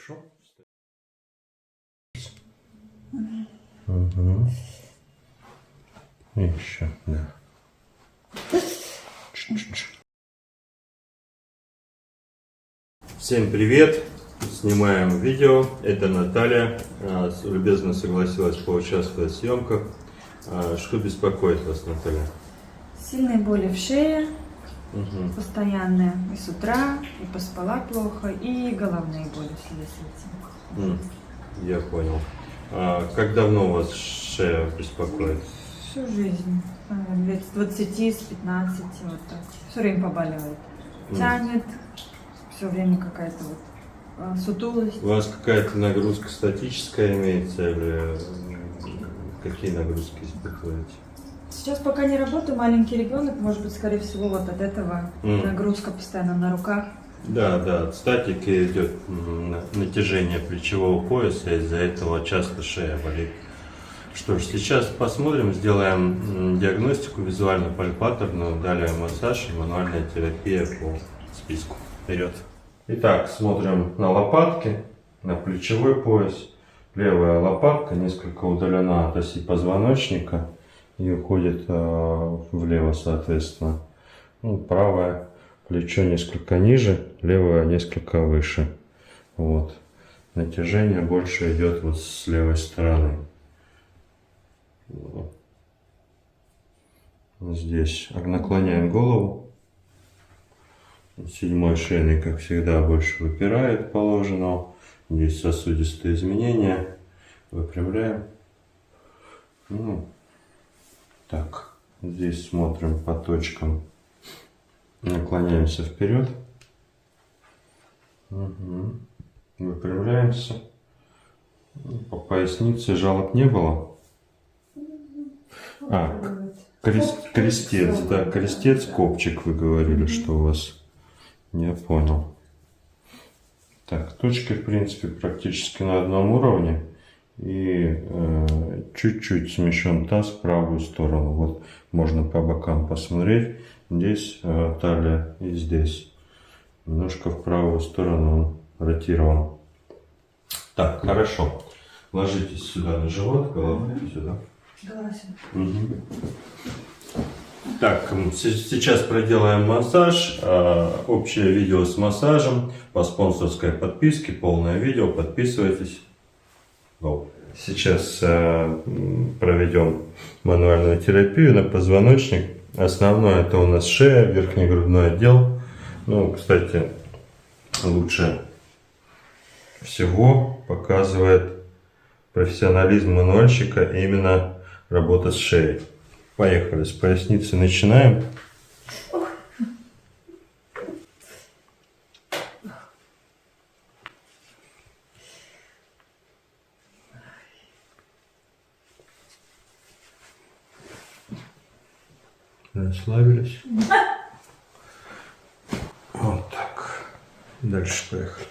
Хорошо. Угу. Еще, да. Всем привет! Снимаем видео. Это Наталья. Любезно согласилась поучаствовать в съемках. Что беспокоит вас, Наталья? Сильные боли в шее, постоянные и с утра, и поспала плохо, и головные боли в связи с этим. Я понял. Как давно у вас шея беспокоит? Всю жизнь. Лет с 20, с 15, вот так. Все время побаливает. Тянет, все время какая-то вот сутулость. У вас какая-то нагрузка статическая имеется или какие нагрузки испытываете? Сейчас пока не работаю, маленький ребенок, может быть, скорее всего, вот от этого нагрузка постоянно на руках. Да, от статики идет натяжение плечевого пояса, из-за этого часто шея болит. Что ж, сейчас посмотрим, сделаем диагностику визуально-пальпаторную, далее массаж и мануальная терапия по списку. Вперед! Итак, смотрим на лопатки, на плечевой пояс. Левая лопатка несколько удалена от оси позвоночника и уходит влево, соответственно. Правое плечо несколько ниже, левое несколько выше. Вот. Натяжение больше идет вот с левой стороны. Здесь наклоняем голову. Седьмой шейный, как всегда, больше выпирает положенного. Здесь сосудистые изменения. Выпрямляем. Так, здесь смотрим по точкам. Наклоняемся вперед. Выпрямляемся. По пояснице жалоб не было. Крестец, да, крестец, копчик вы говорили, что у вас. Я понял. Так, точки, в принципе, практически на одном уровне. И чуть-чуть смещен таз в правую сторону. Вот можно по бокам посмотреть. Здесь талия и здесь. Немножко в правую сторону он ротирован. Так, хорошо. Ложитесь сюда на живот, головой сюда. Так, сейчас проделаем массаж. Общее видео с массажем по спонсорской подписке. Полное видео. Подписывайтесь. Сейчас проведем мануальную терапию на позвоночник. Основное это у нас шея, верхний грудной отдел. Кстати, лучше всего показывает профессионализм мануальщика именно работа с шеей. Поехали, с поясницы начинаем. Расслабились. Вот так. Дальше поехали.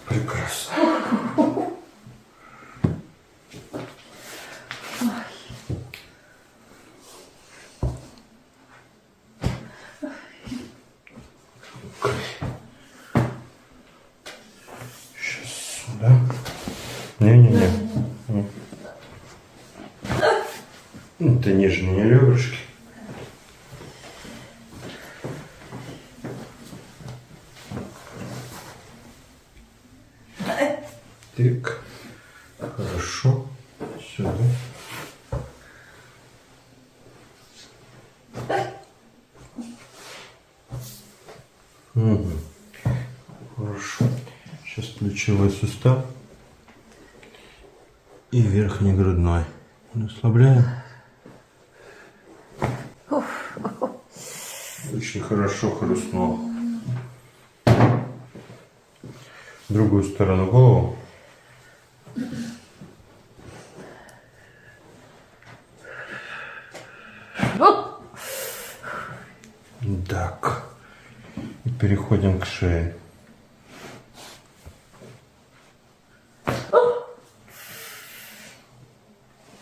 Прекрасно. Сейчас сюда. Не-не-не. Это нижние ребрышки. Так, хорошо. Сюда. Хорошо. Сейчас плечевой сустав и верхний грудной. Расслабляем. Очень хорошо хрустнуло. В другую сторону голову. Так. И переходим к шее.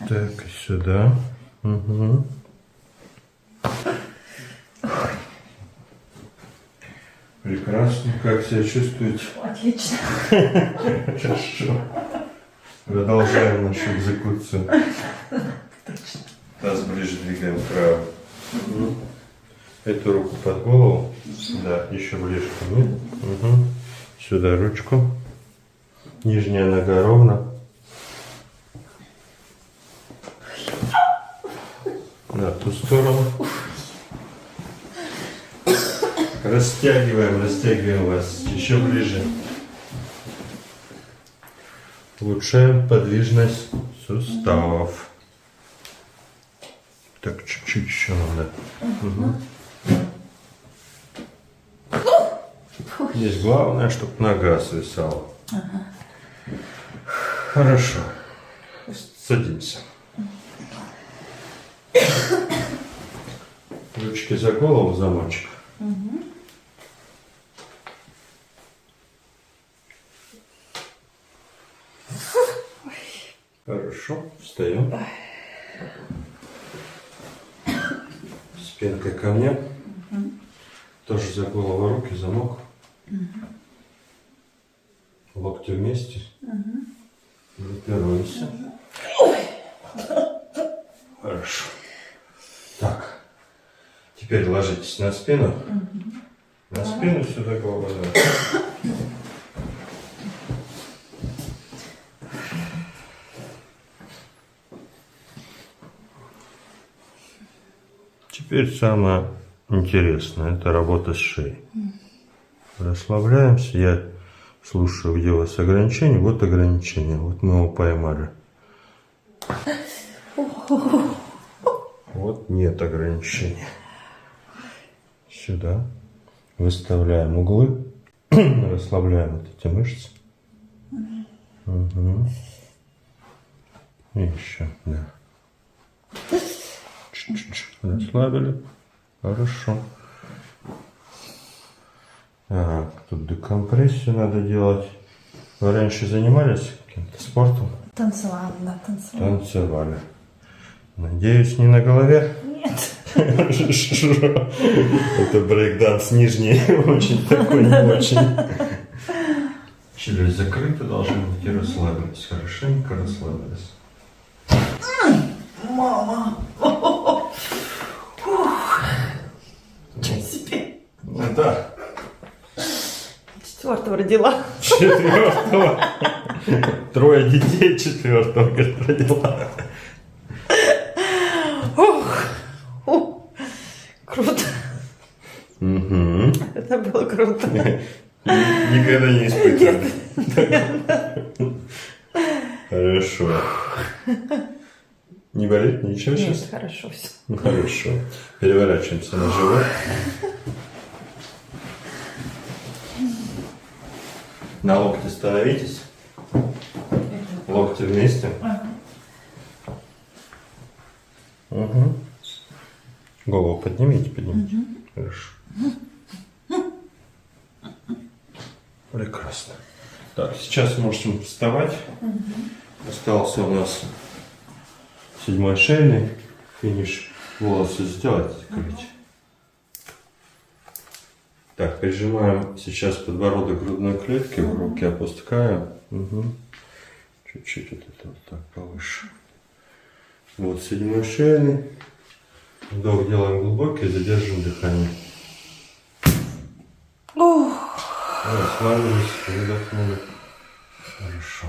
Так, и сюда. Прекрасно. Как себя чувствуете? Отлично. Хорошо. Продолжаем нашу экзекуцию. Таз ближе двигаем вправо. Эту руку под голову. Да, еще ближе ко мне. Угу. Сюда ручку. Нижняя нога ровно. На ту сторону. Растягиваем вас еще ближе. Улучшаем подвижность суставов. Так, чуть-чуть еще надо. Угу. Здесь главное, чтобы нога свисала. Хорошо. Садимся. Ручки за голову, в замочек. Хорошо. Встаем. Спинкой ко мне. Тоже за голову руки, замок. Локти вместе. Группируемся. Хорошо. Так. Теперь ложитесь на спину. На спину сюда голову. Теперь самое интересное, это работа с шеей. Расслабляемся, я слушаю, где у вас ограничения. Вот ограничение, вот мы его поймали. Вот нет ограничений. Сюда. Выставляем углы. Расслабляем вот эти мышцы. Угу. И еще, да. Чуть-чуть расслабили. Хорошо. Ага, тут декомпрессию надо делать. Вы раньше занимались каким-то спортом? Танцевала, да, танцевала. Танцевали. Надеюсь, не на голове? Нет. Это брейкданс нижний, очень такой, не очень. Челюсть закрыта, должны быть и расслабились. Хорошенько расслабились. Мама! Ничего себе! Да. 4-го родила. 4-го. 3 детей 4-го, говорит, родила. Круто. Угу. Это было круто. Никогда не испытывали. Хорошо. Не болит ничего сейчас? Нет, хорошо все. Ну, хорошо. Переворачиваемся на живот. На локте становитесь. Локти вместе. Угу. Голову поднимите. Хорошо. Прекрасно. Так, сейчас можем вставать. Остался у нас 7-й шейный. Финиш. Волосы сделать, закрыть. Так, прижимаем сейчас подбородок к грудной клетке, в руки опускаем. Угу. Чуть-чуть вот это вот так повыше. Вот 7-й шейный. Вдох делаем глубокий, задержим дыхание. Расслабились, выдохнули. Хорошо.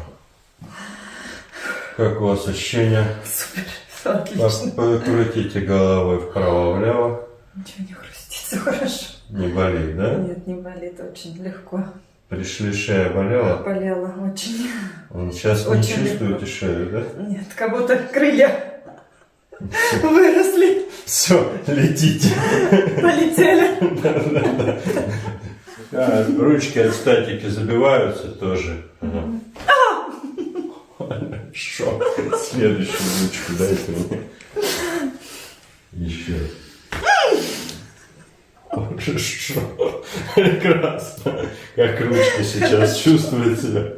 Как у вас ощущения? Супер, все отлично. Покрутите головой вправо-влево. Ничего не хрустит, все хорошо. Не болит, да? Нет, не болит, очень легко. Пришли, шея болела? Болела очень. Сейчас Очень не чувствуете шею, да? Нет, как будто крылья выросли, Все, летите. полетели. Ручки от статики забиваются тоже. Хорошо. Следующую ручку дайте мне. Еще. Хорошо. Прекрасно. Как ручки сейчас чувствуют себя.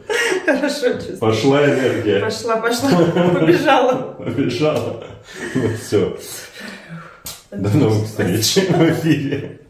Хорошо чувствую. Пошла энергия. Пошла, побежала. Побежала. Ну все. До новых встреч в эфире.